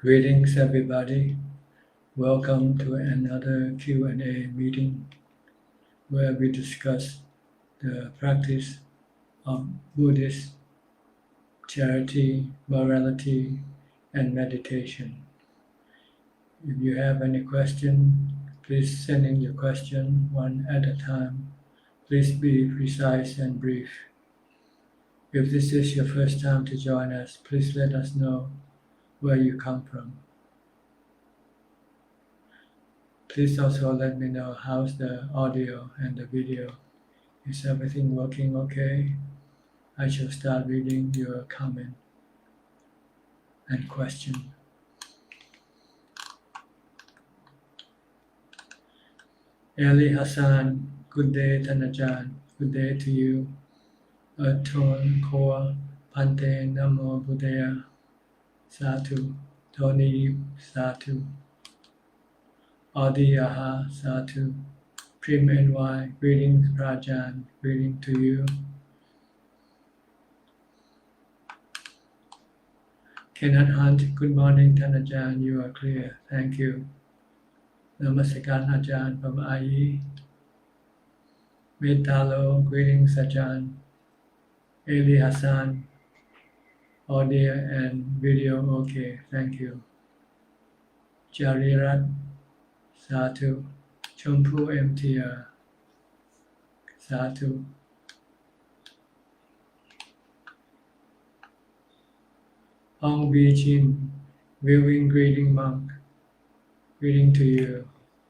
Greetings everybody. Welcome to another Q&A meeting where we discuss the practice of Buddhist charity, morality, and meditation. If you have any question, please send in your question one at a time. Please be precise and brief. If this is your first time to join us, please let us know where you come from. Please also let me know how's the audio and the video. Is everything working okay? I shall start reading your comment and question. Eli Hassan, good day Tanajan, good day to you. Ton Koa, Pante Namo Buddhaya, Satu, Tony Satu, Adi Aha Satu, Prim NY, greetings Prajan, greeting to you. Kenneth Hunt, good morning Tanajan, you are clear, thank you. Namaskar Ajahn from IE. Metalo, greetings Ajahn. Eli Hassan, audio and video okay, thank you. Jarirat, Satu. Chompu MTR, Satu. Hong Bi Chin, viewing greeting monk, greeting to you.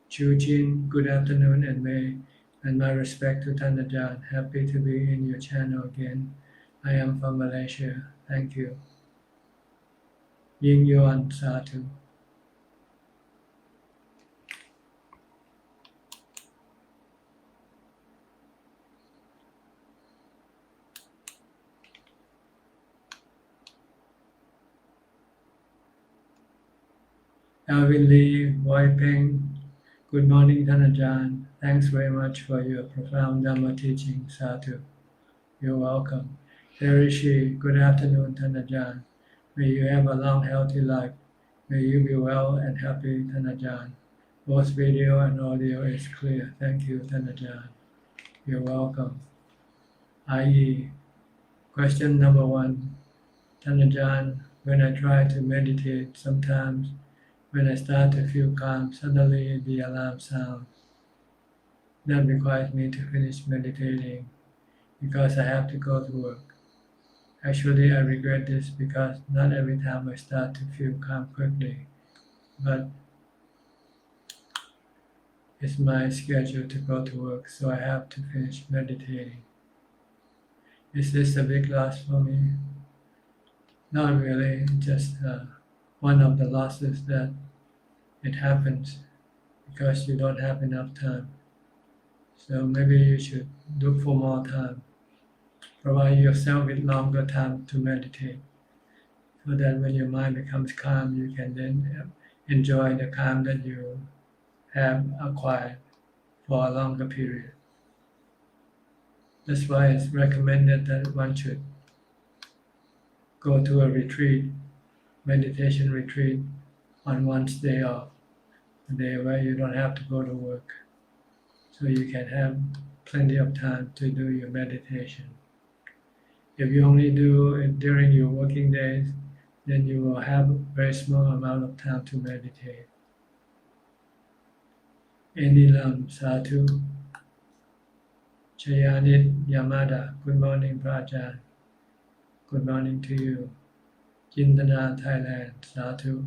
Chu Jin, good afternoon and my respect to Tanajan, happy to be in your channel again. I am from Malaysia, thank you. Ying Yuan, Satu. Alvin Lee, Wai Peng, good morning Tanajan. Thanks very much for your profound Dhamma teaching, Satu. You're welcome. Terry Shi, good afternoon Tanajan. May you have a long healthy life. May you be well and happy Tanajan. Both video and audio is clear. Thank you Tanajan. You're welcome. IE, question number 1. Tanajan, when I try to meditate, sometimes when I start to feel calm, suddenly the alarm sounds. That requires me to finish meditating because I have to go to work. Actually, I regret this because not every time I start to feel calm quickly, but it's my schedule to go to work, so I have to finish meditating. Is this a big loss for me? Not really, just one of the losses that it happens because you don't have enough time. So maybe you should look for more time. Provide yourself with longer time to meditate so that when your mind becomes calm, you can then enjoy the calm that you have acquired for a longer period. That's why it's recommended that one should go to a retreat, meditation retreat on one's day off, a day where you don't have to go to work, so you can have plenty of time to do your meditation. If you only do it during your working days, then you will have a very small amount of time to meditate. Enilam Satu, Chayanit Yamada, good morning Prajan. Good morning to you. Jindana Thailand, Satu.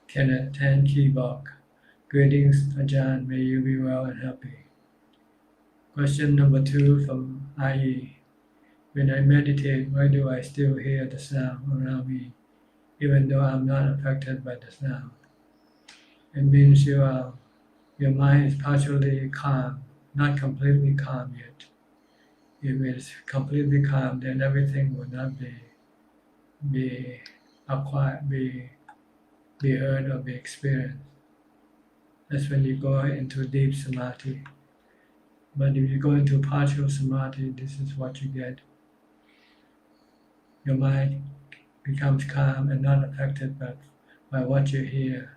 Kenneth Tan Kibok, greetings Ajahn, may you be well and happy. Question number 2 from IE. When I meditate, why do I still hear the sound around me, even though I'm not affected by the sound? It means your mind is partially calm, not completely calm yet. If it's completely calm, then everything will not be acquired, be heard or be experienced. That's when you go into deep samadhi. But if you go into partial samadhi, this is what you get. Your mind becomes calm and not affected by what you hear.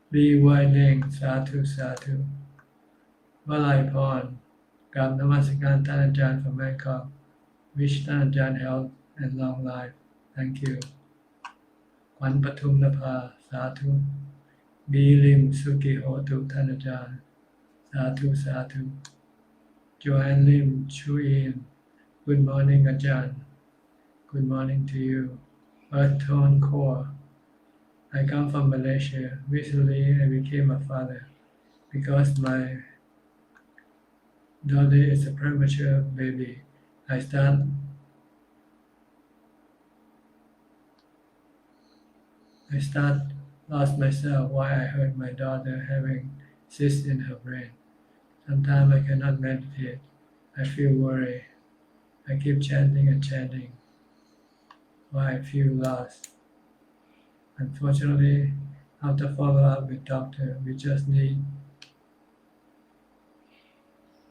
Be winding สาธุสาธุวลัยพรกราบนมัสการท่านอาจารย์ from Bangkok. Wish ท่านอาจารย์ health and long life. Thank you. ขวัญปทุมนภาสาธุบีลิมสุกิโหตุท่านอาจารย์สาธุสาธุโจแอนลิมชูอิน Good morning อาจารย์ Good morning to you. Earth Tone Core. I come from Malaysia. Recently, I became a father because my daughter is a premature baby. I lost myself why I heard my daughter having cysts in her brain. Sometimes I cannot meditate. I feel worried. I keep chanting and chanting. Why I feel lost. Unfortunately, after follow-up with doctor, we just need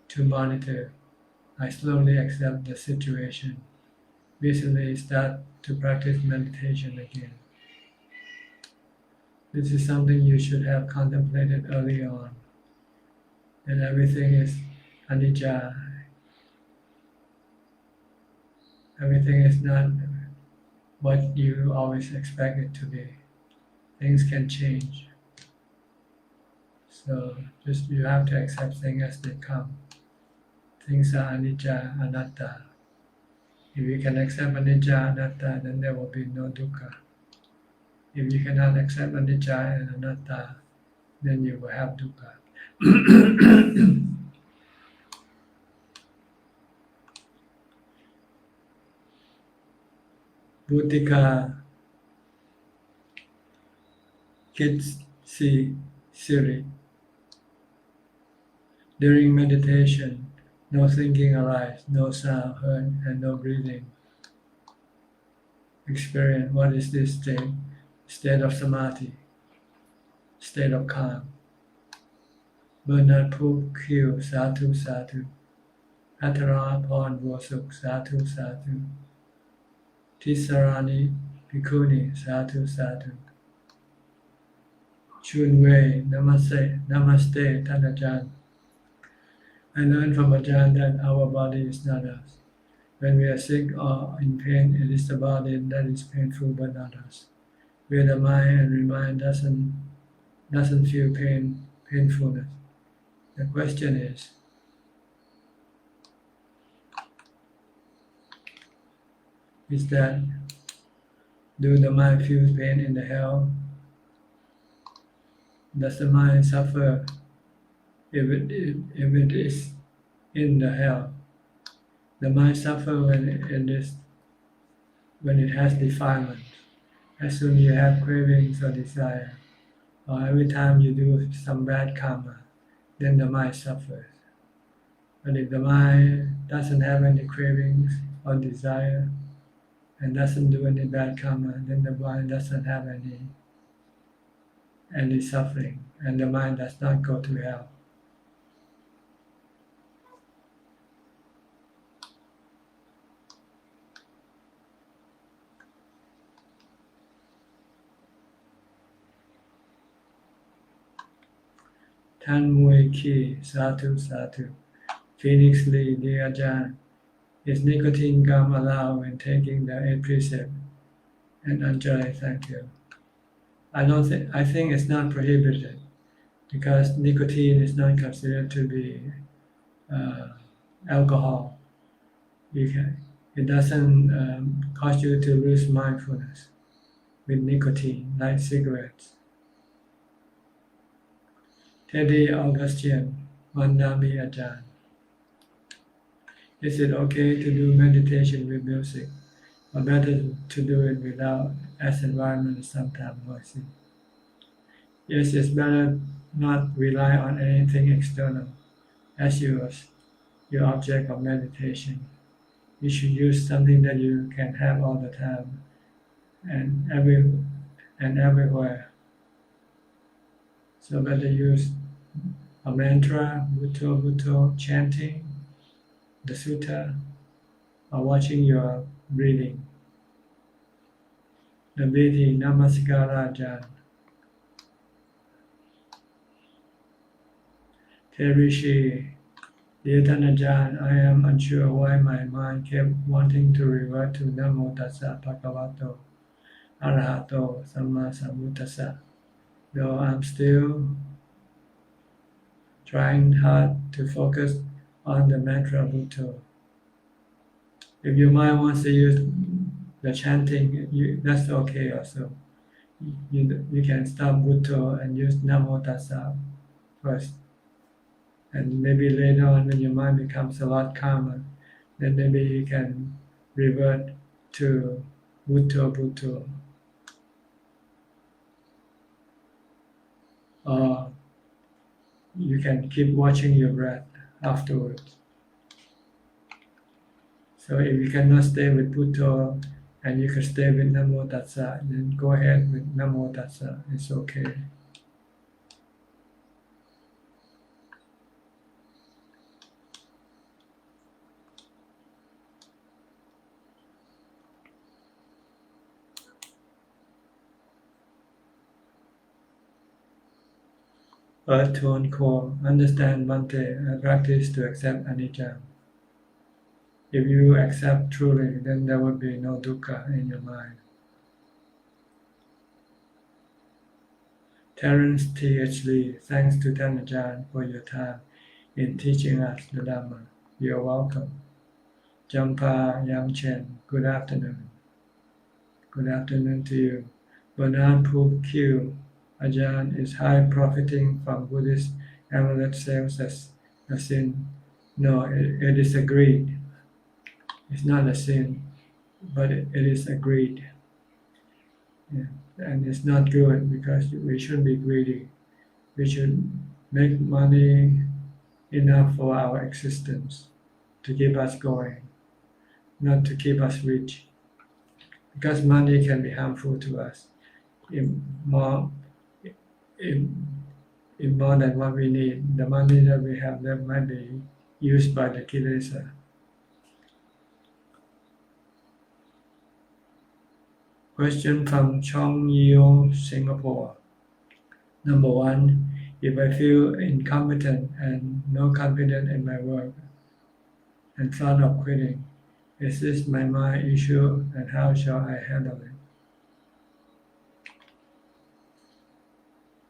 to monitor. I slowly accept the situation. Recently, start to practice meditation again. This is something you should have contemplated early on. That everything is anicca. Everything is not what you always expect it to be. Things can change. So just you have to accept things as they come. Things are anicca, anatta. If you can accept anicca, anatta, then there will be no dukkha. If you cannot accept anicca and anatta, then you will have dukkha. Bhutika Kitsi Siri. During meditation, no thinking arises, no sound heard, and no breathing. Experience what is this state? State of samadhi, state of calm. Bernard Poop Q. Sadhu Sadhu. Atara Pon Vosuk Sadhu Sadhu. Tisarani Bhikkhuni Sadhu Sadhu. Chunwei Namasteท่านอาจารย์ I learned from Ajahn that our body is not us. When we are sick or in pain, it is the body that is painful but not us. Where the mind and mind doesn't feel painfulness. The question is that do the mind feel pain in the hell? Does the mind suffer if it is in the hell? The mind suffers when it has defilement. As soon as you have cravings or desire, or every time you do some bad karma, then the mind suffers. But if the mind doesn't have any cravings or desire and doesn't do any bad karma, then the mind doesn't have any suffering, and the mind does not go to hell. Tan Mui Ki Sadhu Sadhu. Phoenix Lee, dear Ajahn, is nicotine gum allowed when taking the 8 precept? And Anjali, thank you. I think it's not prohibited because nicotine is not considered to be alcohol. It doesn't cause you to lose mindfulness with nicotine like cigarettes. Teddy Augustine, Mandami Ajahn. Is it okay to do meditation with music, or better to do it without, as environment is sometimes noisy? Yes, it's better not rely on anything external as your object of meditation. You should use something that you can have all the time and everywhere. So better use a mantra, Bhutto Bhutto, chanting the sutta, or watching your breathing. Nabiti Namaskara Ajahn. Terishi, dear Ajahn, I am unsure why my mind kept wanting to revert to Namo Tassa Bhagavato Arahato Samma Sambuddhassa, though I'm still trying hard to focus on the mantra Bhutto. If your mind wants to use the chanting, that's okay also. You can stop Bhutto and use Namo Tassa first. And maybe later on when your mind becomes a lot calmer, then maybe you can revert to Bhutto Bhutto. Or you can keep watching your breath afterwards. So if you cannot stay with Bhutto and you can stay with Namo Tassa, then go ahead with Namo Tassa. It's okay. Earth Tone Core. Understand Bhante. I practice to accept anicca. If you accept truly, then there would be no dukkha in your mind. Terence T.H. Lee, thanks to Ajahn for your time in teaching us the Dhamma. You're welcome. Jampa Yangchen, good afternoon. Good afternoon to you. Bernard Pu Q, Ajahn, is high profiting from Buddhist amulet sales as a sin? No, it is a greed. It's not a sin, but it is a greed. Yeah. And it's not good because we shouldn't be greedy. We should make money enough for our existence to keep us going, not to keep us rich. Because money can be harmful to us in more than what we need. The money that we have that might be used by the kilesa. Question from Chong Yeo, Singapore. Number 1, if I feel incompetent and no confidence in my work and thought of quitting, is this my mind issue and how shall I handle it?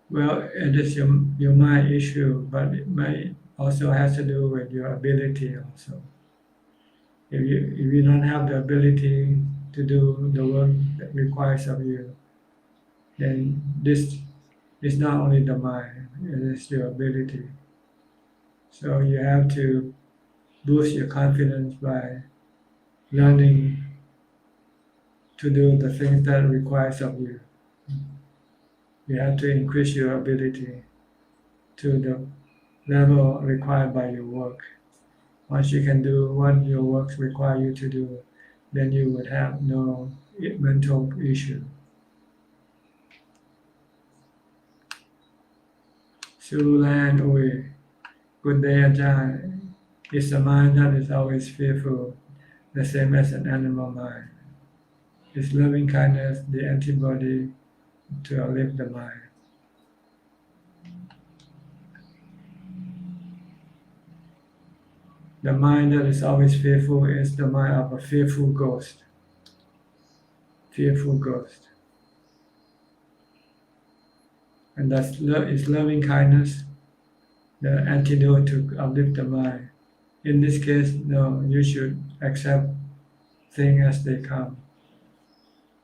Well, it is your mind issue, but it might also has to do with your ability also. If you don't have the ability to do the work that requires of you, then this is not only the mind, it is your ability. So you have to boost your confidence by learning to do the things that requires of you. You have to increase your ability to the level required by your work. Once you can do what your works require you to do, then you would have no mental issue. Sulan Uy, good day Ajahn. Is a mind that is always fearful the same as an animal mind? Is loving kindness the antibody to uplift the mind? The mind that is always fearful is the mind of a fearful ghost. Fearful ghost. And that's is loving kindness the antidote to uplift the mind. In this case, no, you should accept things as they come.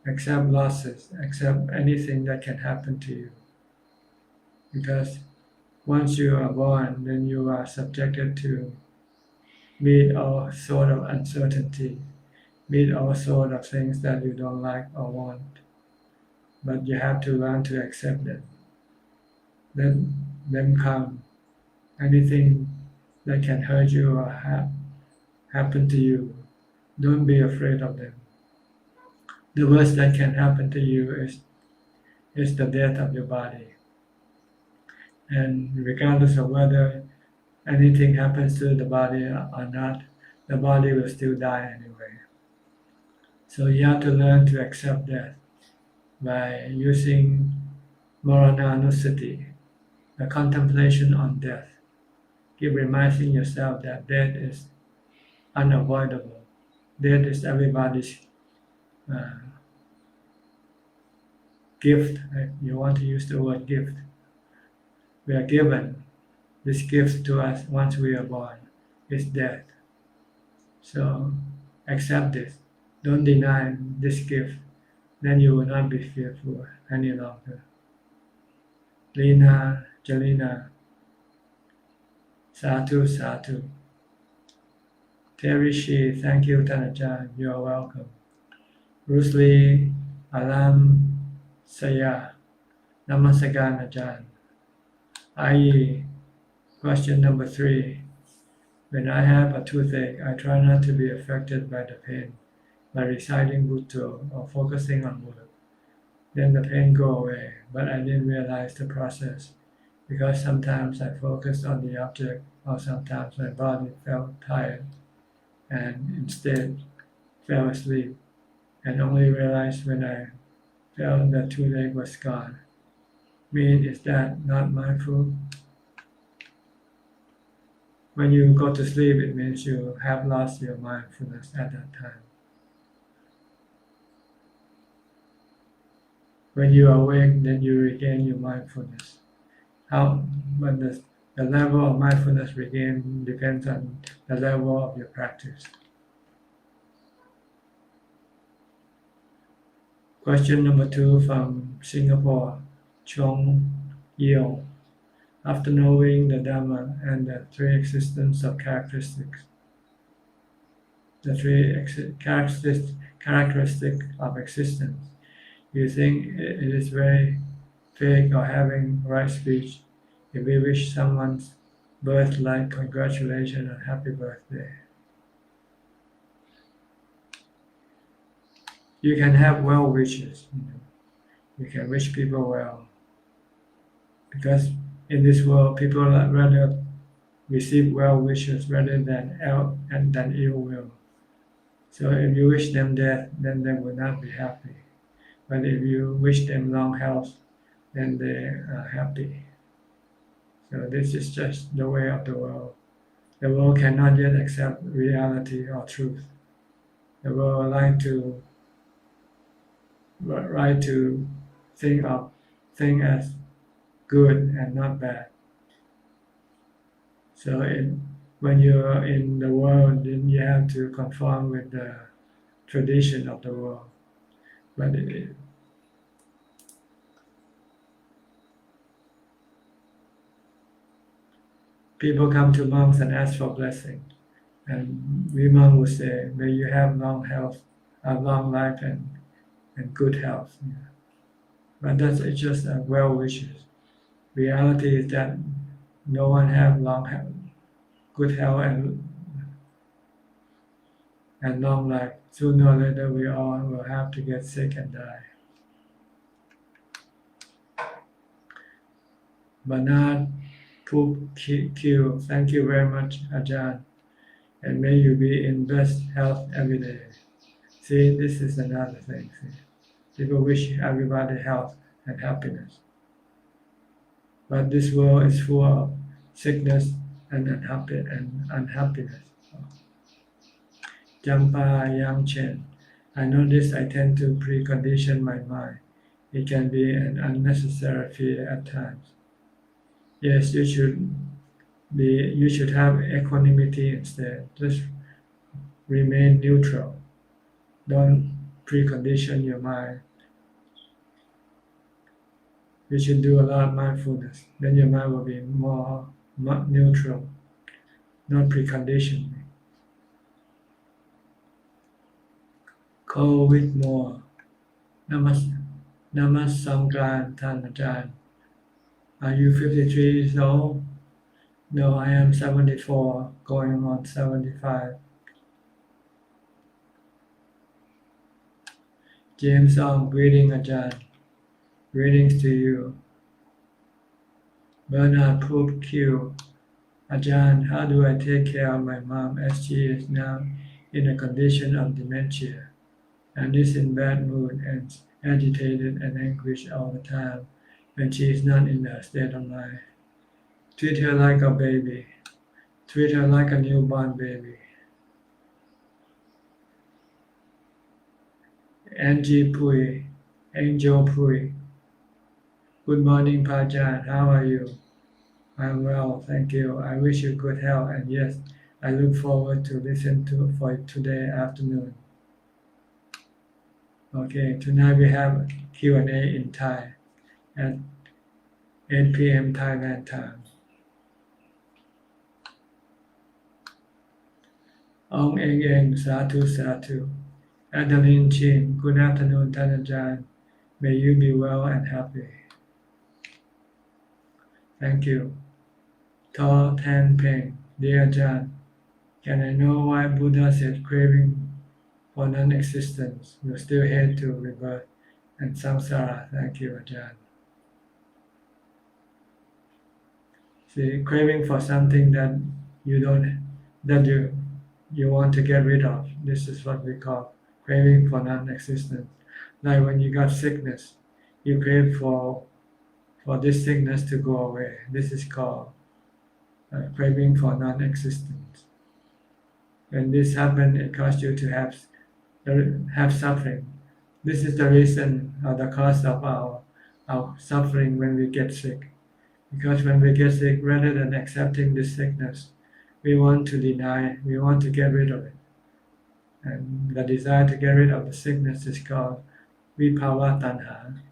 Accept losses, accept anything that can happen to you. Because once you are born, then you are subjected to meet all sort of uncertainty, meet all sort of things that you don't like or want. But you have to learn to accept it. Let them come. Anything that can hurt you or happen to you, don't be afraid of them. The worst that can happen to you is the death of your body. And regardless of whether anything happens to the body or not, the body will still die anyway. So you have to learn to accept death by using Marananusati, the contemplation on death. Keep reminding yourself that death is unavoidable. Death is everybody's gift. You want to use the word gift. We are given this gift to us once we are born. It's death. So accept this. Don't deny this gift. Then you will not be fearful any longer. Lina, Jalina, Sadhu, Sadhu. Terry Shi, thank you, Tanajan. You are welcome. Bruce Lee, Alam Saya, Namaskaran Ajahn. I.E. Question number 3. When I have a toothache, I try not to be affected by the pain by reciting Bhutto or focusing on Buddha. Then the pain go away, but I didn't realize the process because sometimes I focused on the object or sometimes my body felt tired and instead fell asleep and only realized when I felt the toothache was gone. Is that not mindful? When you go to sleep, it means you have lost your mindfulness at that time. When you awake, then you regain your mindfulness. But the level of mindfulness regained depends on the level of your practice. Question number 2 from Singapore, Chong Yeo. After knowing the Dhamma and the 3 existence of characteristics, the 3 characteristics of existence, you think it is very fake or having right speech if we wish someone's birth like congratulations and happy birthday. You can have well wishes, you can wish people well, because in this world people rather receive well wishes rather than ill will. So if you wish them death, then they will not be happy. But if you wish them long health, then they are happy. So this is just the way of the world. The world cannot yet accept reality or truth. The world like to think of things as good and not bad. So when you're in the world, then you have to conform with the tradition of the world. But people come to monks and ask for blessing, and we monks would say, "May you have long health, long life, and good health." But that's just a well wishes. Reality is that no one have long health, good health, and long life. Sooner or later, we all will have to get sick and die. Bernard Poop Q, thank you very much, Ajahn, and may you be in best health every day. See, this is another thing. See? People wish everybody health and happiness. But this world is full of sickness and unhappiness. Jampa Yang Chen, I notice I tend to precondition my mind. It can be an unnecessary fear at times. Yes, you should have equanimity instead. Just remain neutral. Don't precondition your mind. You should do a lot of mindfulness. Then your mind will be more neutral, not preconditioned. Cold with more. Yannasangwararam, Ajahn. Are you 53 years old? No, I am 74, going on 75. James Ong, greeting Ajahn. Greetings to you. Bernard Poop Q. Ajahn, how do I take care of my mom as she is now in a condition of dementia and is in bad mood and agitated and anguish all the time when she is not in her state of mind? Treat her like a baby. Treat her like a newborn baby. Angie Pui, Angel Pui. Good morning, Pajan. How are you? I'm well, thank you. I wish you good health, and yes, I look forward to listen to for today afternoon. Okay, tonight we have Q&A in Thai at 8 p.m. Thailand time. Ong Eng Eng, Satu Satu. Adeline Chin, good afternoon, Thanajan. May you be well and happy. Thank you. To Tan Peng, dear Ajahn, can I know why Buddha said craving for non-existence will still head to rebirth and samsara? Thank you, Ajahn. See, craving for something that you want to get rid of. This is what we call craving for non-existence. Like when you got sickness, you crave for this sickness to go away. This is called craving for non-existence. When this happens, it causes you to have suffering. This is the reason or the cause of our suffering when we get sick. Because when we get sick, rather than accepting this sickness, we want to deny, we want to get rid of it. And the desire to get rid of the sickness is called vipawa tanha,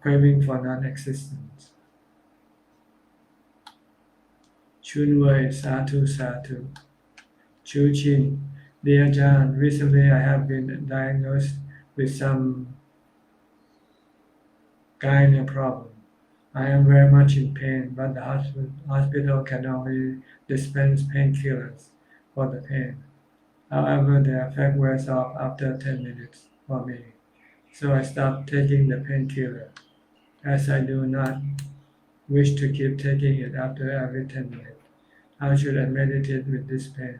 craving for non-existence. Chunwei, Satu Satu. Chu Chin, dear Ajahn, recently I have been diagnosed with some gynae problem. I am very much in pain, but the hospital can only dispense painkillers for the pain. However, the effect wears off after 10 minutes for me, so I stopped taking the painkiller, as I do not wish to keep taking it after every 10 minutes. How should I meditate with this pain?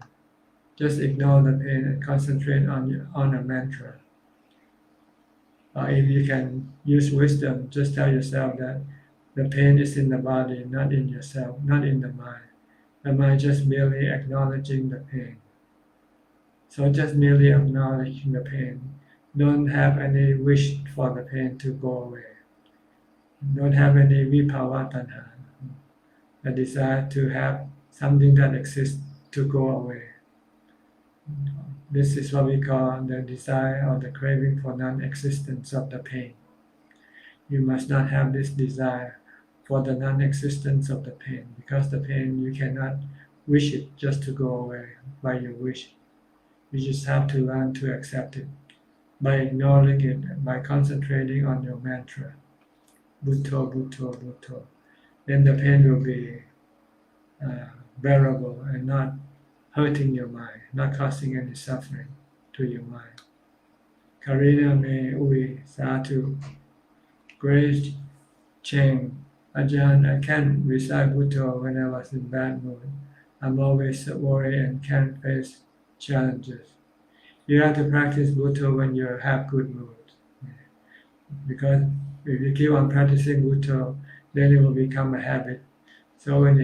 Just ignore the pain and concentrate on a mantra. If you can use wisdom, just tell yourself that the pain is in the body, not in yourself, not in the mind. The mind just merely acknowledging the pain. So just merely acknowledging the pain. Don't have any wish for the pain to go away. Don't have any vipawa tanha, a desire to have something that exists to go away. This is what we call the desire or the craving for non-existence of the pain. You must not have this desire for the non-existence of the pain, because the pain, you cannot wish it just to go away by your wish. You just have to learn to accept it by ignoring it, by concentrating on your mantra, Bhutto, Bhutto, Bhutto. Then the pain will be bearable and not hurting your mind, not causing any suffering to your mind. Karina May Ui, Satu. Grace Cheng, Ajahn, I can't recite Bhutto when I was in bad mood. I'm always worried and can't face challenges. You have to practice Bhutto when you have good mood. Because if you keep on practicing Bhutto, then it will become a habit. So when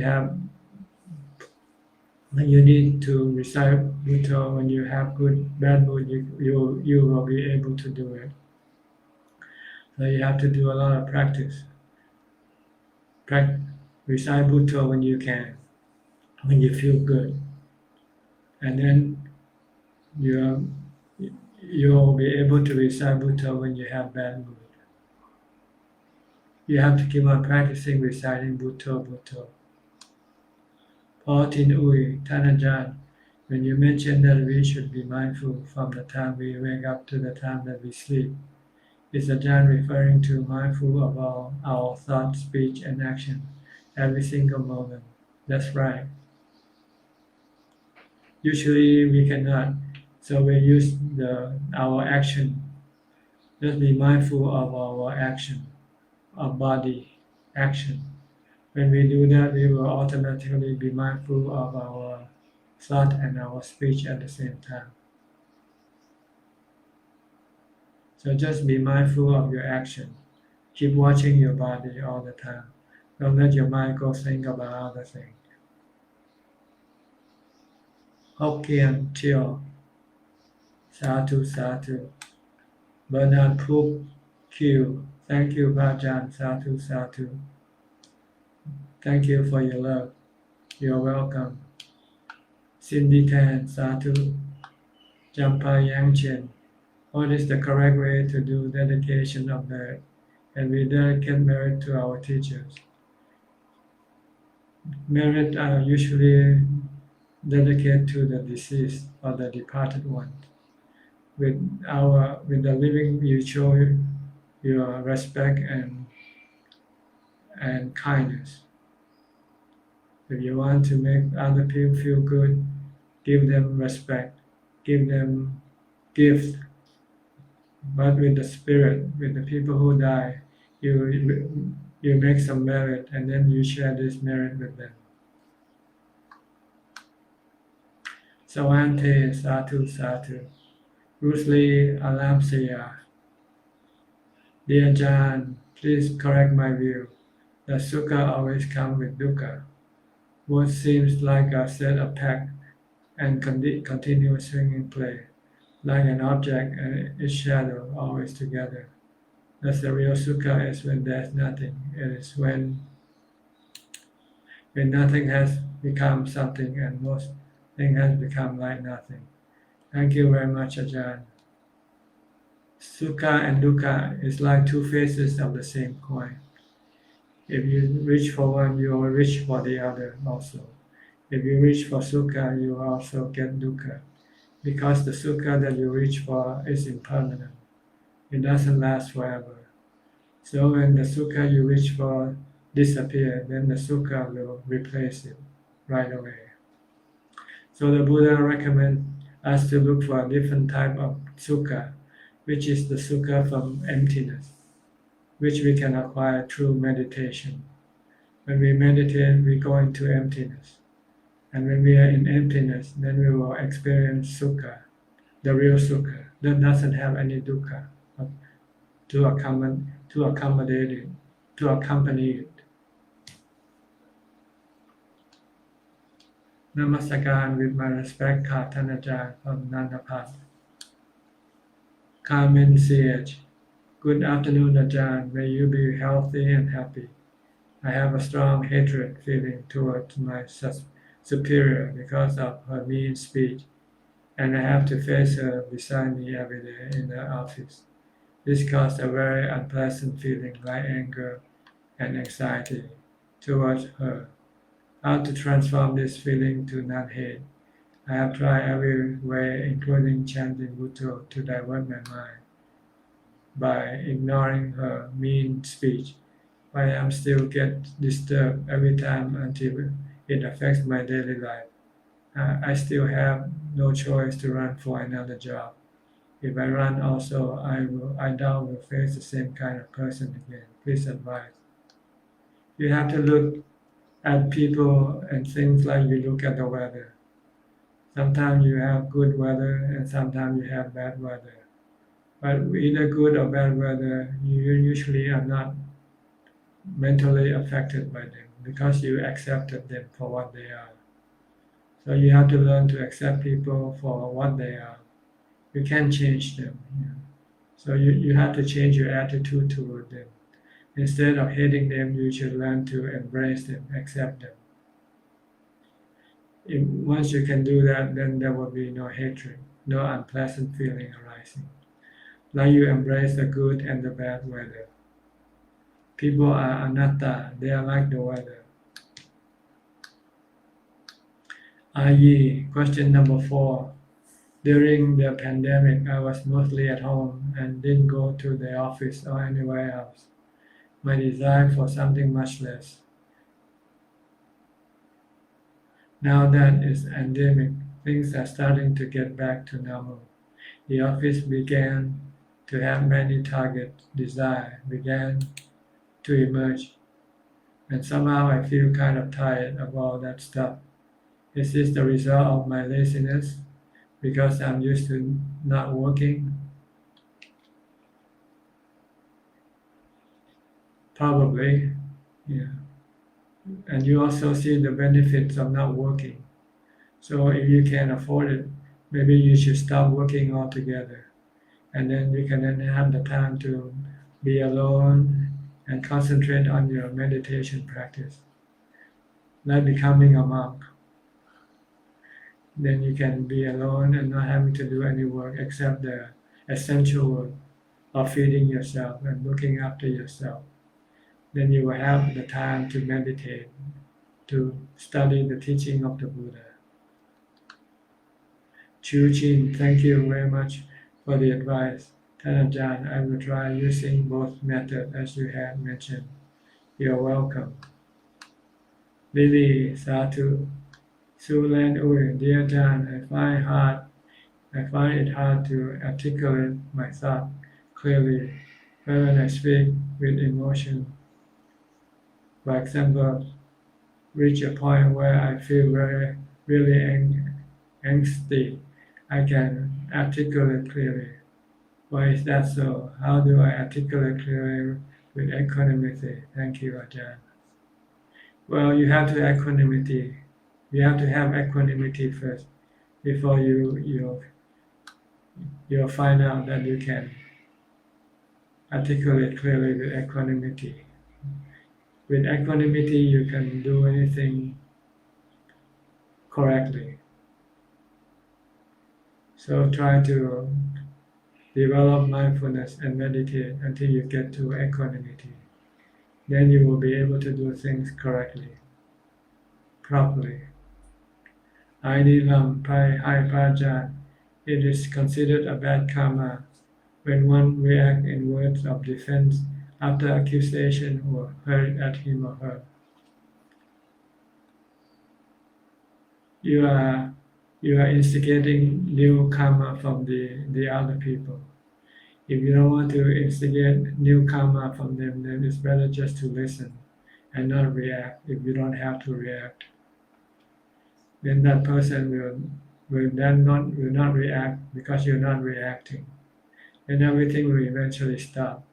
you need to recite Bhutto when you have bad mood, you will be able to do it. So you have to do a lot of practice. Recite Bhutto when you can, when you feel good, and then you'll be able to recite Bhutto when you have bad mood. You have to keep on practicing reciting Bhutto, Bhutto. Paul Tin Ui, Thanajan, When you mention that we should be mindful from the time we wake up to the time that we sleep, is Ajahn referring to mindful of all our thought, speech, and action every single moment? That's right. Usually we cannot, so we use our action. Just be mindful of our action, of body action. When we do that, we will automatically be mindful of our thought and our speech at the same time. So just be mindful of your action. Keep watching your body all the time. Don't let your mind go think about other things. Hokkien Teo, Satu Satu. Bernard Pook Q. Thank you, Bhajan. Satu Satu. Thank you for your love. You're welcome. Cindy Tan, Satu. Jampa Yang Chen. What is the correct way to do dedication of merit? And we dedicate merit to our teachers. Merit are usually dedicated to the deceased or the departed one. With the living, you show your respect and kindness. If you want to make other people feel good, give them respect, give them gifts. But with the spirit, with the people who die, you make some merit and then you share this merit with them. Sawante, Satu, Satu. Bruce Lee, Alam Siya. Dear Ajahn, please correct my view. The sukha always comes with dukkha. What seems like a set of pack and continuous swinging play, like an object and its shadow always together. Thus the real sukha is when there's nothing. It is when nothing has become something and most thing has become like nothing. Thank you very much, Ajahn. Sukha and dukkha is like two faces of the same coin. If you reach for one, you will reach for the other also. If you reach for sukha, you will also get dukkha, because the sukha that you reach for is impermanent. It doesn't last forever. So when the sukha you reach for disappears, then the sukha will replace it right away. So the Buddha recommends us to look for a different type of sukha, which is the sukha from emptiness, which we can acquire through meditation. When we meditate, we go into emptiness. And when we are in emptiness, then we will experience sukha, the real sukha, that doesn't have any dukkha to accommodate it, to accompany it. Namaskaran with my respect,ท่านอาจารย์ from Nanapat. Carmen C.H. Good afternoon, Ajahn. May you be healthy and happy. I have a strong hatred feeling towards my superior because of her mean speech, and I have to face her beside me every day in the office. This caused a very unpleasant feeling like anger and anxiety towards her. How to transform this feeling to non-hate? I have tried every way, including chanting Bhutto, to divert my mind by ignoring her mean speech, but I am still get disturbed every time until it affects my daily life. I still have no choice to run for another job. If I run also, I doubt will face the same kind of person again. Please advise. You have to look at people and things like you look at the weather. Sometimes you have good weather and sometimes you have bad weather. But either good or bad weather, you usually are not mentally affected by them because you accepted them for what they are. So you have to learn to accept people for what they are. You can't change them. So you have to change your attitude toward them. Instead of hating them, you should learn to embrace them, accept them. Once you can do that, then there will be no hatred, no unpleasant feeling arising. Like you embrace the good and the bad weather. People are anatta, they are like the weather. Yi, question number 4. During the pandemic, I was mostly at home and didn't go to the office or anywhere else. My desire for something much less. Now that it's endemic, things are starting to get back to normal. The office began to have many targets. Desire began to emerge. And somehow I feel kind of tired of all that stuff. Is this the result of my laziness? Because I'm used to not working? Probably, yeah. And you also see the benefits of not working. So if you can afford it, maybe you should stop working altogether. And then you can then have the time to be alone and concentrate on your meditation practice, like becoming a monk. Then you can be alone and not having to do any work except the essential work of feeding yourself and looking after yourself. Then you will have the time to meditate, to study the teaching of the Buddha. Chu Chin, thank you very much for the advice.ท่านอาจารย์, I will try using both methods as you had mentioned. You're welcome. Lily, Satu, Sulan Uy, dear Ajahn, I find it hard to articulate my thought clearly when I speak with emotion. For example, reach a point where I feel really angsty. I can articulate clearly. Why is that so? How do I articulate clearly with equanimity? Thank you, Ajahn. Well, you have to equanimity. You have to have equanimity first before you'll find out that you can articulate clearly with equanimity. With equanimity, you can do anything correctly. So try to develop mindfulness and meditate until you get to equanimity. Then you will be able to do things correctly, properly. Lam Hai Prajan, it is considered a bad karma when one reacts in words of defense after accusation or hurt at him or her. You are instigating new karma from the other people. If you don't want to instigate new karma from them, then it's better just to listen and not react if you don't have to react. Then that person will not react because you're not reacting. And everything will eventually stop.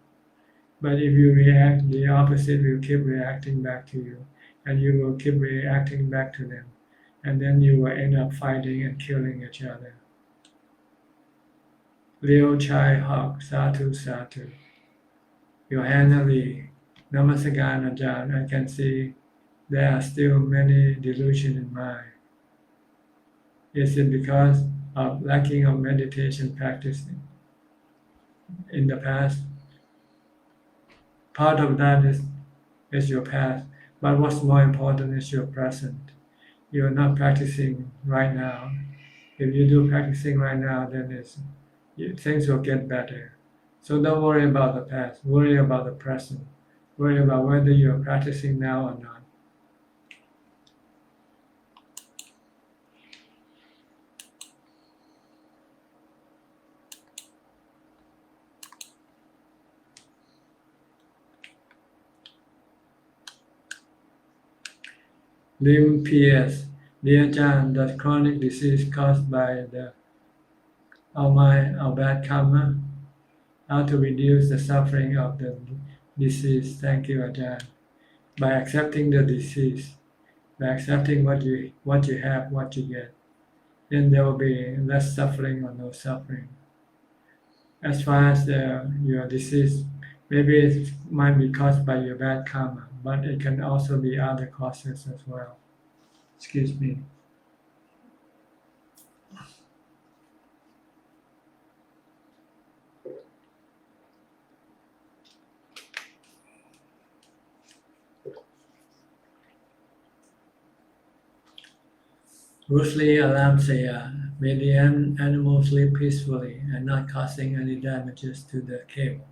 But if you react, the opposite will keep reacting back to you, and you will keep reacting back to them. And then you will end up fighting and killing each other. Leo Chai Hawk, Satu Satu. Johanna Lee, Namaskaran Ajahn, I can see there are still many delusions in mind. Is it because of lacking of meditation practice in the past? Part of that is your past, but what's more important is your present. You're not practicing right now. If you do practicing right now, then things will get better. So don't worry about the past, worry about the present. Worry about whether you're practicing now or not. Lim P.S. Dear Ajahn, does chronic disease caused by our bad karma? How to reduce the suffering of the disease? Thank you, Ajahn. By accepting the disease, by accepting what you have, what you get, then there will be less suffering or no suffering. As far as your disease, maybe it might be caused by your bad karma, but it can also be other causes as well. Excuse me. Rusli Alam Saya, may the animals sleep peacefully and not causing any damages to the cable.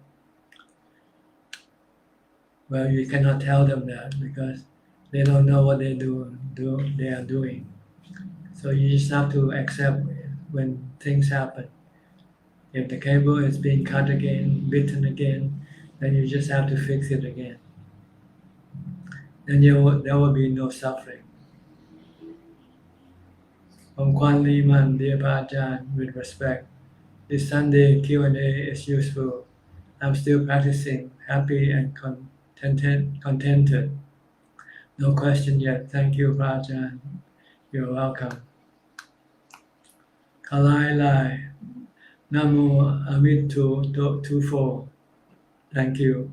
Well, you cannot tell them that because they don't know what they are doing. So you just have to accept when things happen. If the cable is being cut again, bitten again, then you just have to fix it again. Then there will be no suffering. From Kwan Lee Man, dear Ajahn, with respect, this Sunday Q&A is useful. I'm still practicing, happy and contented. No question yet. Thank you, Ajahn. You're welcome. Kalai Lai, Namo Amitu Tufo. Thank you.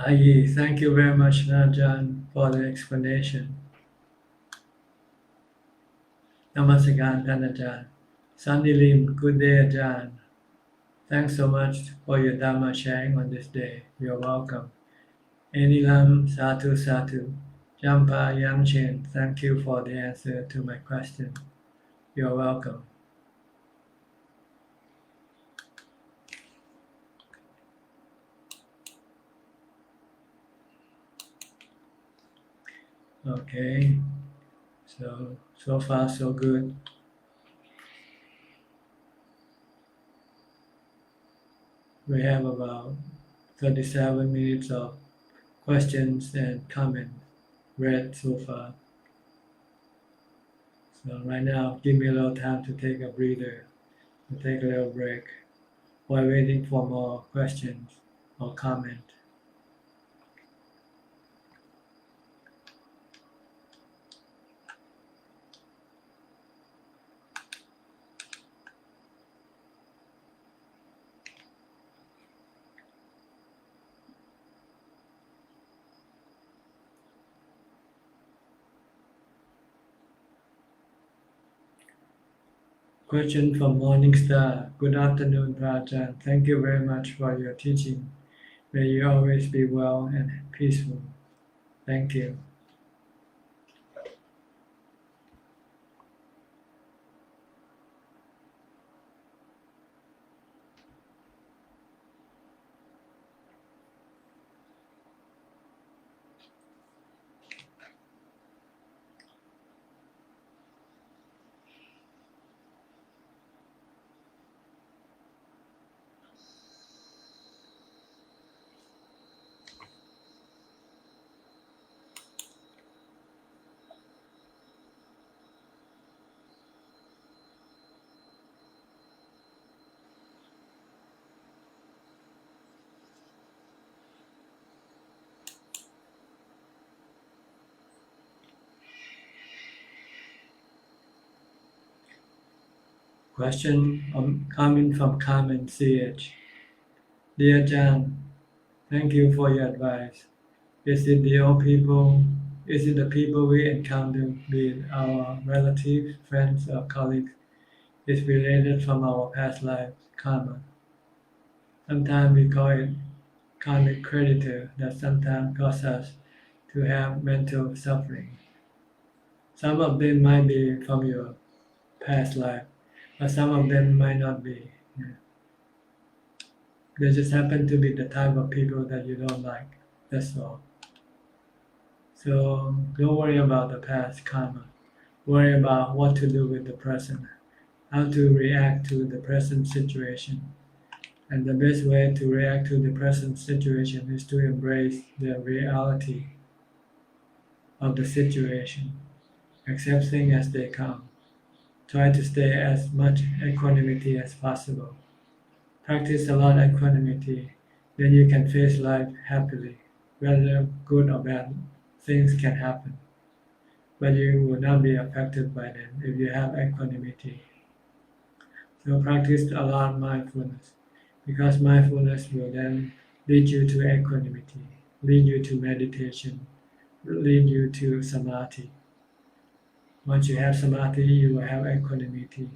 Ayi, thank you very much, Ajahn, for the explanation. Namaskaran, Ajahn. Sandy Lim, good day, Ajahn. Thanks so much for your Dhamma sharing on this day. You're welcome. Anilam, Satu Satu. Jampa Yangchen, thank you for the answer to my question. You're welcome. Okay, so far so good. We have about 37 minutes of questions and comments read so far. So right now, give me a little time to take a breather, to take a little break while waiting for more questions or comment. Question from Morning Star. Good afternoon, Prajan. Thank you very much for your teaching. May you always be well and peaceful. Thank you. Question coming from Carmen CH. Dear John, thank you for your advice. Is it the people we encounter, be it our relatives, friends, or colleagues, is related from our past life karma? Sometimes we call it karmic creditor that sometimes cause us to have mental suffering. Some of them might be from your past life, but some of them might not be. They just happen to be the type of people that you don't like. That's all. So don't worry about the past karma. Worry about what to do with the present, how to react to the present situation. And the best way to react to the present situation is to embrace the reality of the situation. Accept things as they come. Try to stay as much equanimity as possible. Practice a lot of equanimity, then you can face life happily. Whether good or bad, things can happen. But you will not be affected by them if you have equanimity. So practice a lot of mindfulness, because mindfulness will then lead you to equanimity, lead you to meditation, lead you to samadhi. Once you have samadhi, you will have equanimity.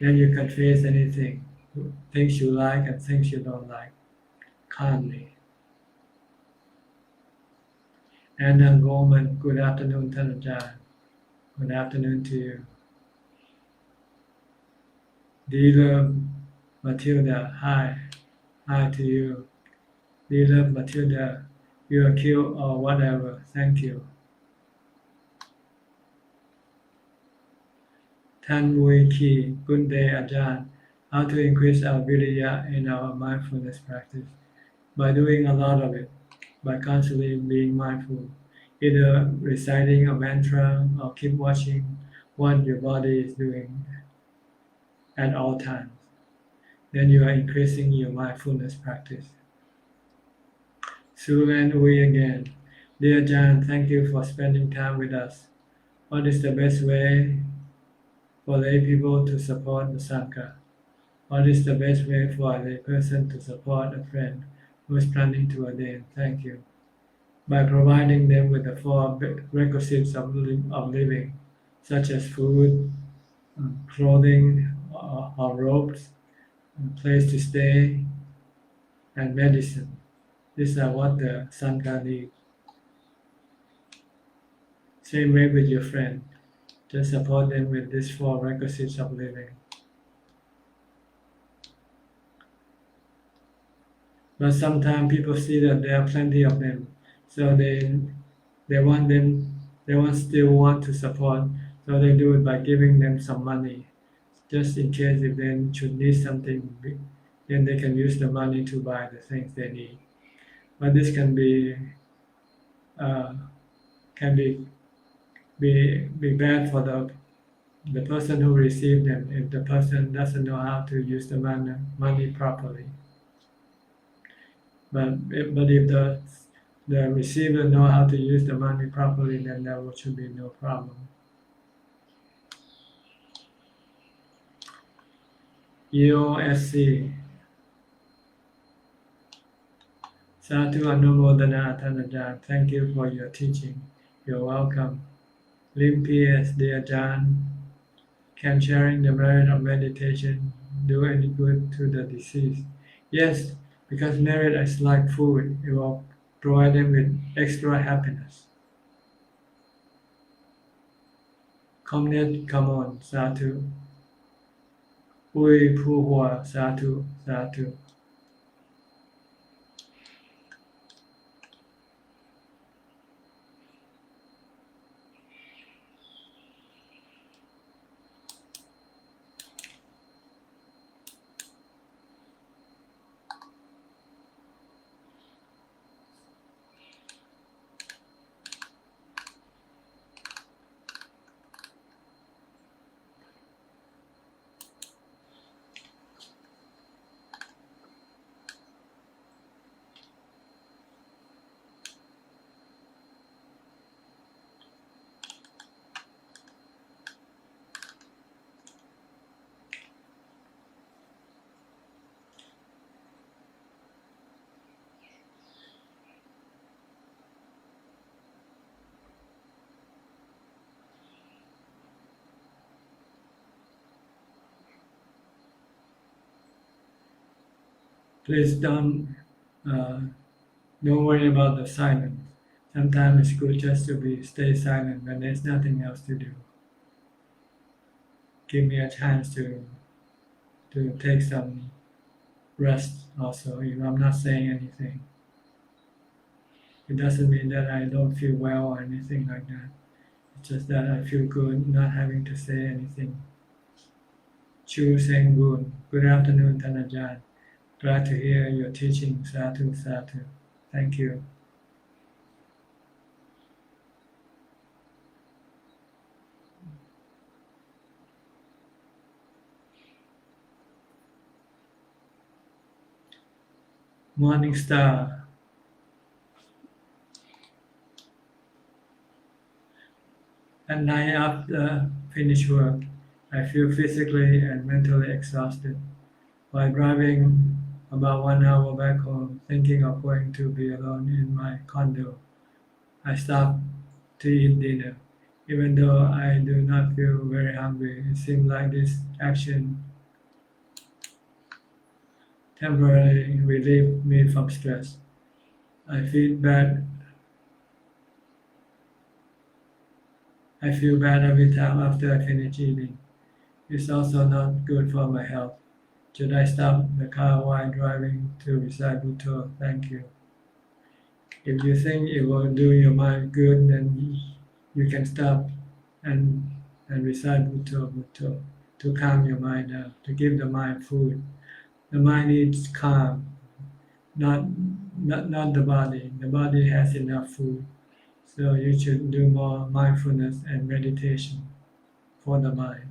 Then you can face anything, things you like and things you don't like, calmly. And then Goldman, good afternoon, Ajahn. Good afternoon to you. Dear Matilda, hi. Hi to you. Dear Matilda, you are cute or whatever. Thank you. Tan Mui Ki, good day Ajahn. How to increase our viriya in our mindfulness practice? By doing a lot of it, by constantly being mindful, either reciting a mantra or keep watching what your body is doing at all times. Then you are increasing your mindfulness practice. Suvan Ui again. Dear Ajahn, thank you for spending time with us. What is the best way for lay people to support the Sangha? What is the best way for a lay person to support a friend who is planning to ordain? Thank you. By providing them with the four requisites of living, such as food, clothing or robes, a place to stay, and medicine. These are what the Sangha needs. Same way with your friend. Just support them with these four requisites of living. But sometimes people see that there are plenty of them, so they want them they want still want to support, so they do it by giving them some money, just in case if they should need something, then they can use the money to buy the things they need. But this uh, can be bad for the person who received them if the person doesn't know how to use the money properly. But if the receiver know how to use the money properly, then there should be no problem. EOSC Sadhu Anumodana Thanajan, thank you for your teaching. You're welcome. Lim PS, dear John, can sharing the merit of meditation do any good to the deceased? Yes, because merit is like food. It will provide them with extra happiness. Comnet, come on, Sadhu. Ui Puhua, Sadhu, Sadhu. Please don't worry about the silence. Sometimes it's good just to stay silent when there's nothing else to do. Give me a chance to take some rest also if I'm not saying anything. It doesn't mean that I don't feel well or anything like that. It's just that I feel good not having to say anything. Chu Seng Boon, good afternoon, Thanajan. Glad to hear your teaching. Sadhu, sadhu. Thank you. Morning Star. At night after finish work, I feel physically and mentally exhausted. While driving about 1 hour back home, thinking of going to be alone in my condo, I stopped to eat dinner. Even though I do not feel very hungry, it seemed like this action temporarily relieved me from stress. I feel bad I feel bad every time after I finish eating. It's also not good for my health. Should I stop the car while driving to recite Bhutto? Thank you. If you think it will do your mind good, then you can stop and recite Bhutto, Bhutto to calm your mind down, to give the mind food. The mind needs calm, not the body. The body has enough food. So you should do more mindfulness and meditation for the mind.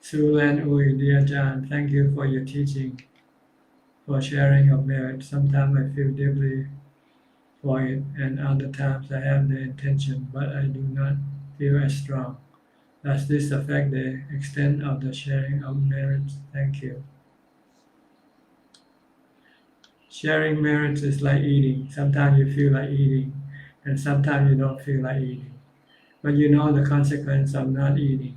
Sulan Ui, dear Ajahn, thank you for your teaching, for sharing of merit. Sometimes I feel deeply for it, and other times I have the intention, but I do not feel as strong. Does this affect the extent of the sharing of merits? Thank you. Sharing merits is like eating. Sometimes you feel like eating, and sometimes you don't feel like eating. But you know the consequence of not eating.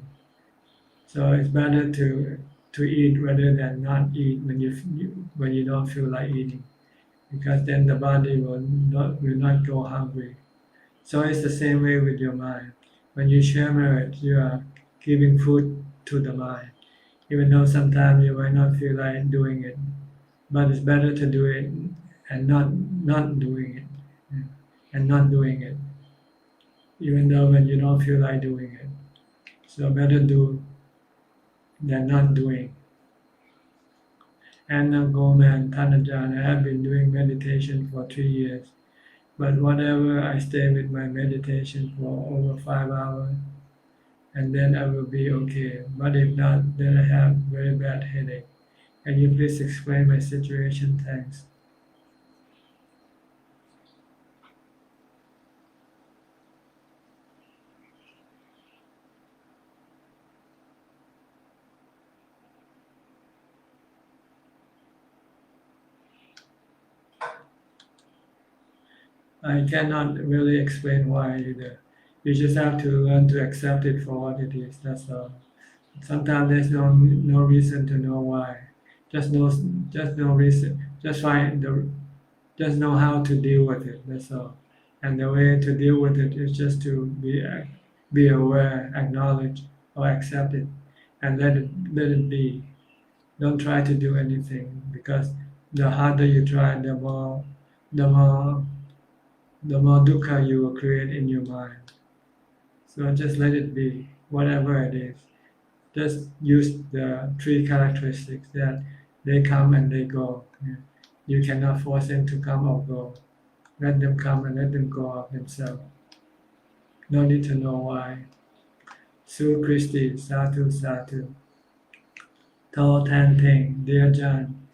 So it's better to eat rather than not eat when you don't feel like eating, because then the body will not go hungry. So it's the same way with your mind. When you share merit, you are giving food to the mind, even though sometimes you might not feel like doing it. But it's better to do it and not doing it, and not doing it, even though when you don't feel like doing it. So better do than not doing. Anna Goldman, Tanajan, I have been doing meditation for 3 years, but whatever I stay with my meditation for over 5 hours, and then I will be okay. But if not, then I have very bad headache. Can you please explain my situation? Thanks. I cannot really explain why either. You just have to learn to accept it for what it is. That's all. Sometimes there's no reason to know why. Just no reason. Just know how to deal with it. That's all. And the way to deal with it is just to be aware, acknowledge, or accept it, and let it be. Don't try to do anything, because the harder you try, the more the more dukkha you will create in your mind. So just let it be, whatever it is. Just use the three characteristics that they come and they go. You cannot force them to come or go. Let them come and let them go of themselves. No need to know why. Su Christi, Satu Satu. Tall Tan Ping, dear John,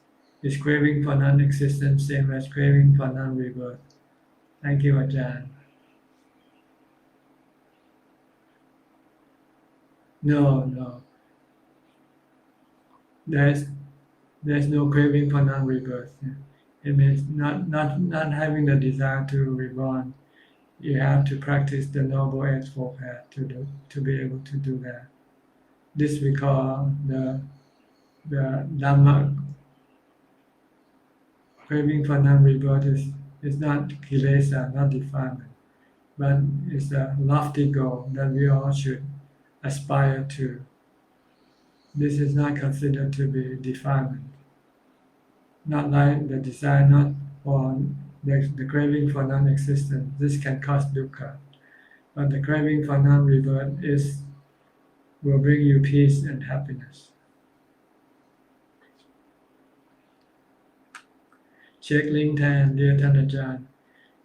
is craving for non-existence same as craving for non-rebirth? Thank you, Ajahn. No. There's no craving for non-rebirth. It means not having the desire to reborn. You have to practice the Noble Eightfold Path to be able to do that. This we call the Dhamma. Craving for non-rebirth is not kilesa, not defilement, but it's a lofty goal that we all should aspire to. This is not considered to be defilement. Not like the desire not for the craving for non-existence. This can cause dukkha. But the craving for non-rebirth will bring you peace and happiness. Check Ling Tan, dear Tanajan.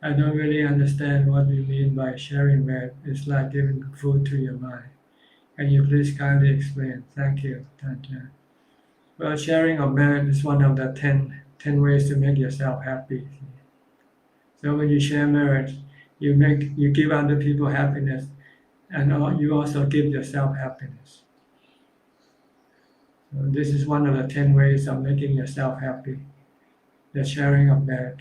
I don't really understand what you mean by sharing merit. It's like giving food to your mind. Can you please kindly explain? Thank you, Tanajan. Well, sharing of merit is one of the 10 ways to make yourself happy. So when you share merit, you give other people happiness, and you also give yourself happiness. So this is one of the 10 ways of making yourself happy. The sharing of merit.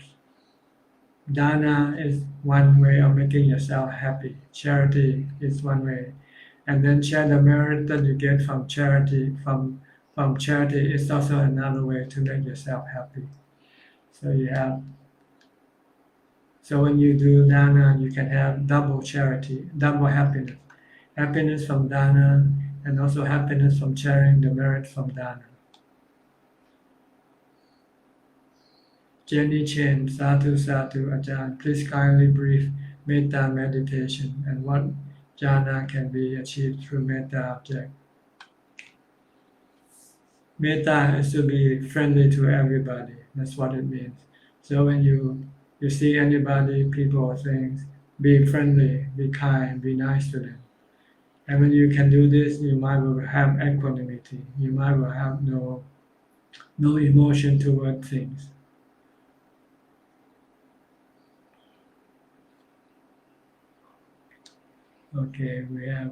Dana is one way of making yourself happy. Charity is one way. And then share the merit that you get from charity. From charity is also another way to make yourself happy. So you have So when you do dana, you can have double charity, double happiness. Happiness from dana and also happiness from sharing the merit from dana. Jenny Chen, Sadhu Sadhu Ajahn, please kindly brief metta meditation and what jhana can be achieved through metta object. Metta is to be friendly to everybody. That's what it means. So when you see anybody, people or things, be friendly, be kind, be nice to them. And when you can do this, you might will have equanimity. You might will have no emotion toward things. Okay, we have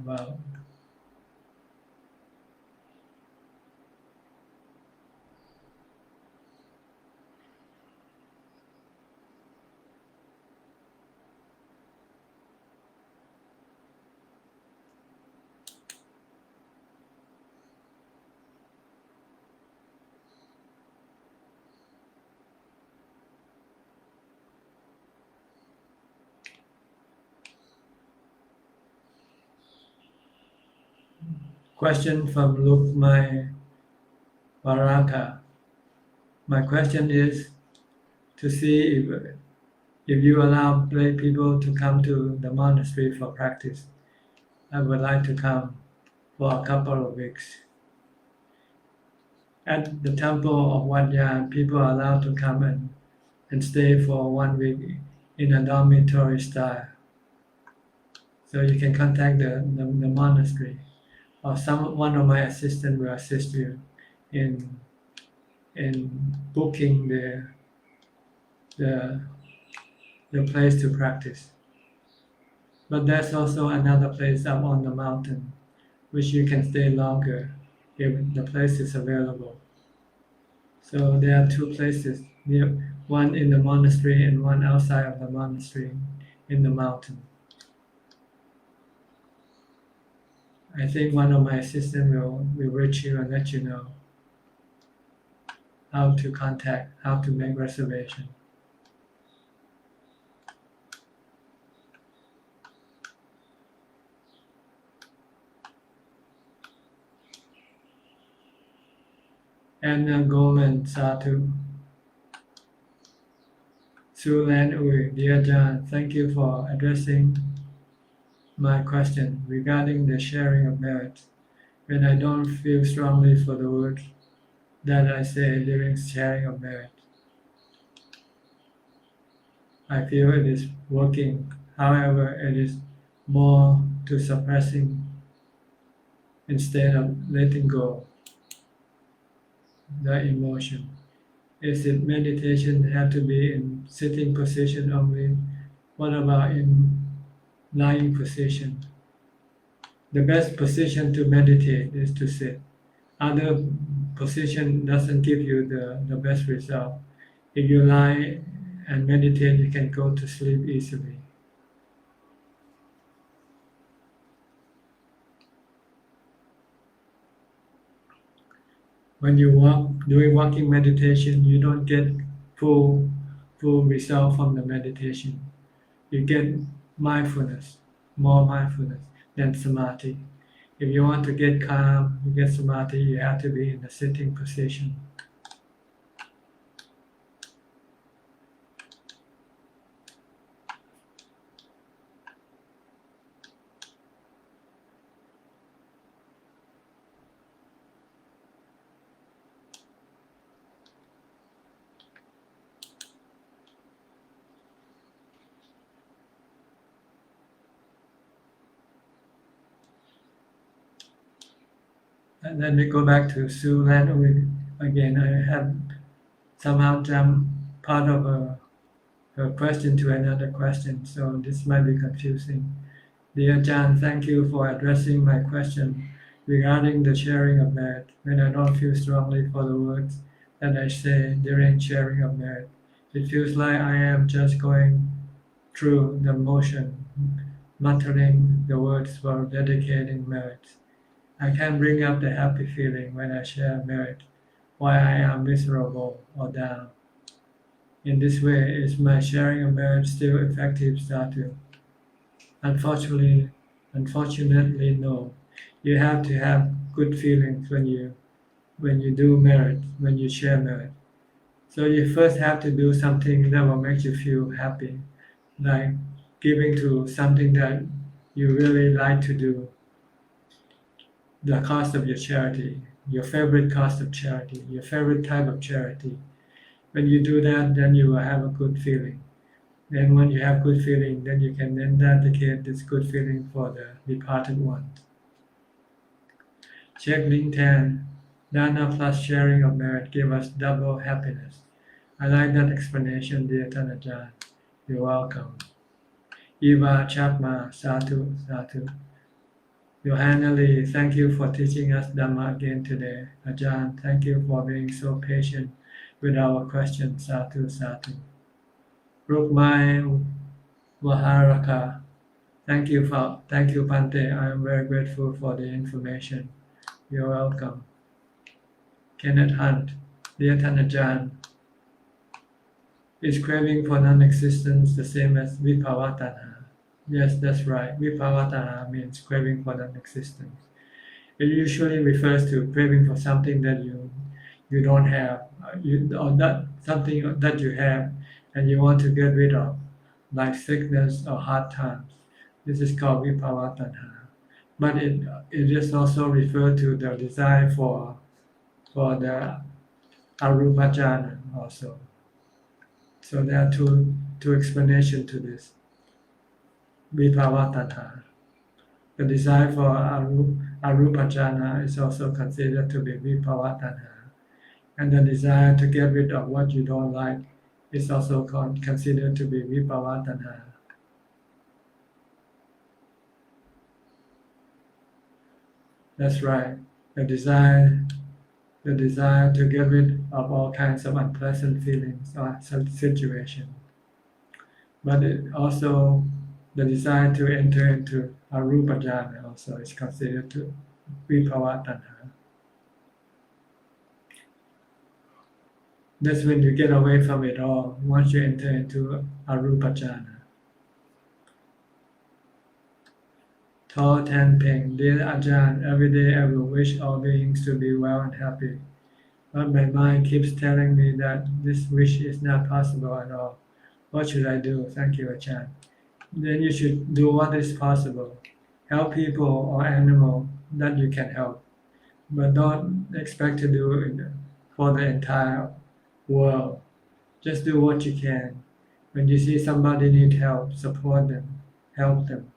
question from Lukmai Baraka. My question is to see if you allow lay people to come to the monastery for practice. I would like to come for a couple of weeks. At the temple of Wat Yan, people are allowed to come and stay for 1 week in a dormitory style. So you can contact the monastery, or one of my assistants will assist you in booking the place to practice. But there's also another place up on the mountain, which you can stay longer if the place is available. So there are two places, one in the monastery and one outside of the monastery in the mountain. I think one of my assistants will reach you and let you know how to contact, how to make reservation. Anna Goldman Satu. Sulan Ui, dear Ajahn, thank you for addressing my question regarding the sharing of merit. When I don't feel strongly for the words that I say during sharing of merit, I feel it is working. However, it is more to suppressing instead of letting go the emotion. Is it meditation have to be in sitting position only? What about in lying position? The best position to meditate is to sit. Other position doesn't give you the best result. If you lie and meditate, you can go to sleep easily. When you doing walking meditation, you don't get full result from the meditation. You get mindfulness, more mindfulness than samadhi. If you want to get calm, you get samadhi, you have to be in a sitting position. And then we go back to Sue Lan again. I have somehow jumped part of her question to another question, so this might be confusing. Dear Ajahn, thank you for addressing my question regarding the sharing of merit. When I don't feel strongly for the words that I say during sharing of merit, it feels like I am just going through the motion, muttering the words for dedicating merit. I can bring up the happy feeling when I share merit, while I am miserable or down. In this way, is my sharing of merit still effective, Sadhu? Unfortunately, unfortunately, no. You have to have good feelings when you do merit, when you share merit. So you first have to do something that will make you feel happy, like giving to something that you really like to do, the cause of your charity, your favorite cause of charity, your favorite type of charity. When you do that, then you will have a good feeling. Then when you have good feeling, then you can then dedicate this good feeling for the departed ones. Check link 10. Dana plus sharing of merit give us double happiness. I like that explanation, dear Ajahn. You're welcome. Eva Chapma, Satu, Satu. Johanna Lee, thank you for teaching us Dhamma again today. Ajahn, thank you for being so patient with our questions. Satu, Satu. Rukmai Waharaka, thank you, Pante. I am very grateful for the information. You're welcome. Kenneth Hunt, dear Ajahn, is craving for non-existence the same as vipavatana? Yes, that's right. Vipavatana means craving for non-existence. It usually refers to craving for something that you don't have, or that something that you have and you want to get rid of, like sickness or hard times. This is called vipavatana. But it is also referred to the desire for the arupajana also. So there are two explanations to this. Vipavatana. The desire for arupajana is also considered to be vipavatana. And the desire to get rid of what you don't like is also considered to be vipavatana. That's right. The desire to get rid of all kinds of unpleasant feelings or situations. But it also the desire to enter into arupa jhana also is considered to vipavatana. That's when you get away from it all once you enter into arupa jhana. Tall Tan Peng, dear Ajahn, every day I will wish all beings to be well and happy. But my mind keeps telling me that this wish is not possible at all. What should I do? Thank you, Ajahn. Then you should do what is possible. Help people or animals that you can help. But don't expect to do it for the entire world. Just do what you can. When you see somebody need help, support them, help them.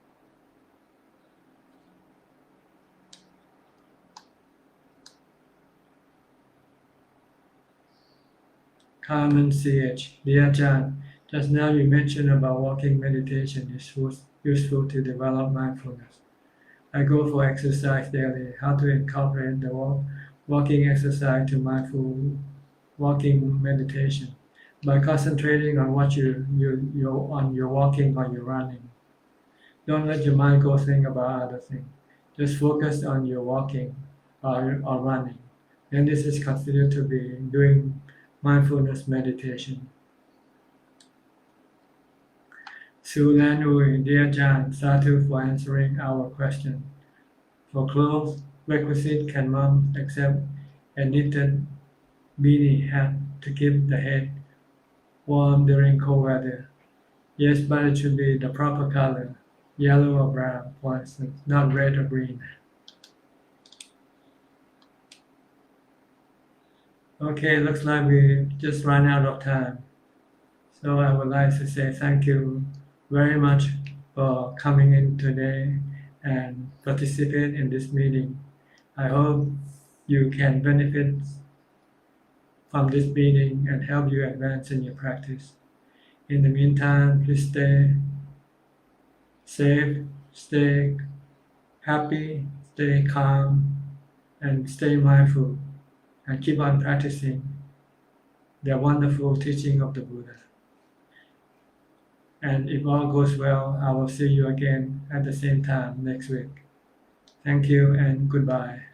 Carmen CH, dear Ajahn, just now you mentioned about walking meditation is useful to develop mindfulness. I go for exercise daily. How to incorporate the walking exercise to mindful walking meditation? By concentrating on what you're on your walking or your running. Don't let your mind go think about other things. Just focus on your walking or running. And this is considered to be doing mindfulness meditation. Su Lan Ui, dear Ajahn, Sadhu for answering our question. For clothes, requisite can mom accept a knitted beanie hat to keep the head warm during cold weather? Yes, but it should be the proper color, yellow or brown, for instance, not red or green. Okay, looks like we just ran out of time. So I would like to say thank you very much for coming in today and participate in this meeting. I hope you can benefit from this meeting and help you advance in your practice. In the meantime, please stay safe, stay happy, stay calm, and stay mindful, and keep on practicing the wonderful teaching of the Buddha. And if all goes well, I will see you again at the same time next week. Thank you and goodbye.